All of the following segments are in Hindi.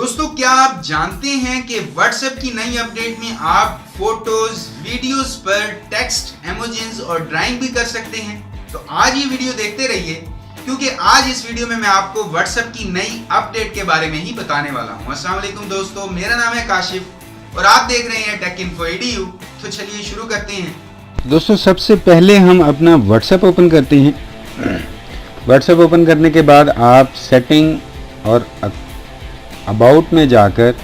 दोस्तों, क्या आप जानते हैं कि WhatsApp की नई अपडेट में आप फोटोज, वीडियोस पर टेक्स्ट, इमोजीज और ड्राइंग भी कर सकते हैं। तो आज ये वीडियो देखते रहिए, क्योंकि आज इस वीडियो में मैं आपको WhatsApp की नई अपडेट के बारे में ही बताने वाला हूँ। अस्सलाम वालेकुम दोस्तों, मेरा नाम है काशिफ और आप देख रहे हैं टेक इन्फो EDU। तो चलिए शुरू करते हैं। दोस्तों, सबसे पहले हम अपना WhatsApp ओपन करते हैं। WhatsApp ओपन करने के बाद आप सेटिंग और अबाउट में जाकर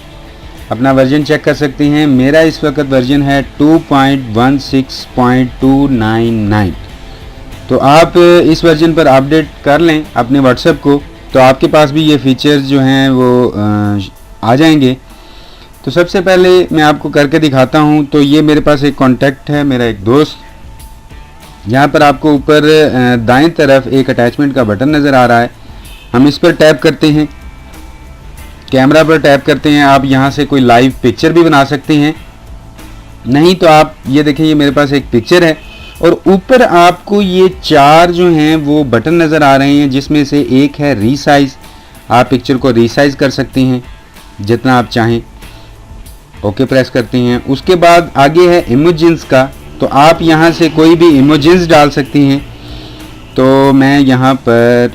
अपना वर्जन चेक कर सकते हैं। मेरा इस वक्त वर्जन है 2.16.299। तो आप इस वर्जन पर अपडेट कर लें अपने WhatsApp को, तो आपके पास भी ये फीचर्स जो हैं वो आ जाएंगे। तो सबसे पहले मैं आपको करके दिखाता हूँ। तो ये मेरे पास एक कॉन्टैक्ट है, मेरा एक दोस्त। यहाँ पर आपको ऊपर दाएं तरफ एक अटैचमेंट का बटन नज़र आ रहा है। हम इस पर टैप करते हैं, कैमरा पर टैप करते हैं। आप यहाँ से कोई लाइव पिक्चर भी बना सकते हैं, नहीं तो आप ये देखें, ये मेरे पास एक पिक्चर है और ऊपर आपको ये 4 जो हैं वो बटन नज़र आ रहे हैं, जिसमें से एक है रीसाइज। आप पिक्चर को रीसाइज कर सकते हैं जितना आप चाहें। ओके प्रेस करते हैं। उसके बाद आगे है इमोजिन्स का, तो आप यहाँ से कोई भी इमोजिन्स डाल सकती हैं। तो मैं यहाँ पर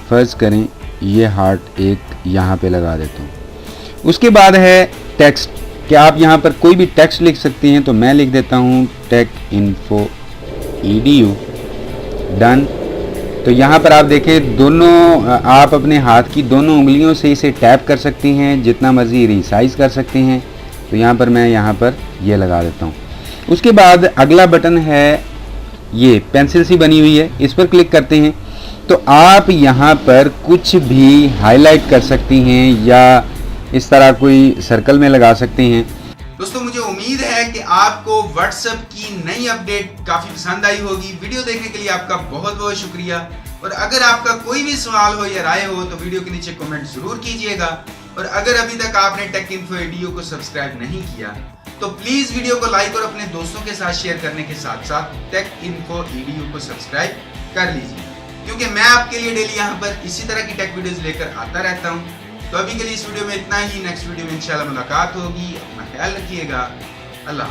फर्ज करें ये हार्ट एक यहाँ पे लगा देता हूँ। उसके बाद है टेक्स्ट, कि आप यहाँ पर कोई भी टेक्स्ट लिख सकती हैं। तो मैं लिख देता हूँ टेक इन्फो EDU, डन। तो यहाँ पर आप देखें, दोनों आप अपने हाथ की दोनों उंगलियों से इसे टैप कर सकती हैं, जितना मर्जी रिसाइज कर सकते हैं। तो यहाँ पर मैं यहाँ पर ये लगा देता हूँ। उसके बाद अगला बटन है, ये पेंसिल सी बनी हुई है, इस पर क्लिक करते हैं। तो आप यहाँ पर कुछ भी हाईलाइट कर सकती हैं या इस तरह कोई सर्कल में लगा सकते हैं। दोस्तों, मुझे उम्मीद है कि आपको WhatsApp की नई अपडेट काफी पसंद आई होगी। वीडियो देखने के लिए आपका बहुत बहुत शुक्रिया। और अगर आपका कोई भी सवाल हो या राय हो तो वीडियो के नीचे कमेंट जरूर कीजिएगा। और अगर अभी तक आपने टेक इन्फो EDU को सब्सक्राइब नहीं किया तो प्लीज वीडियो को लाइक और अपने दोस्तों के साथ शेयर करने के साथ साथ टेक इन्फो EDU को सब्सक्राइब कर लीजिए, क्योंकि मैं आपके लिए डेली यहाँ पर इसी तरह की टेक वीडियोस लेकर आता रहता हूँ। तो अभी के लिए इस वीडियो में इतना ही। नेक्स्ट वीडियो में इंशाल्लाह मुलाकात होगी। अपना ख्याल रखिएगा। अल्लाह।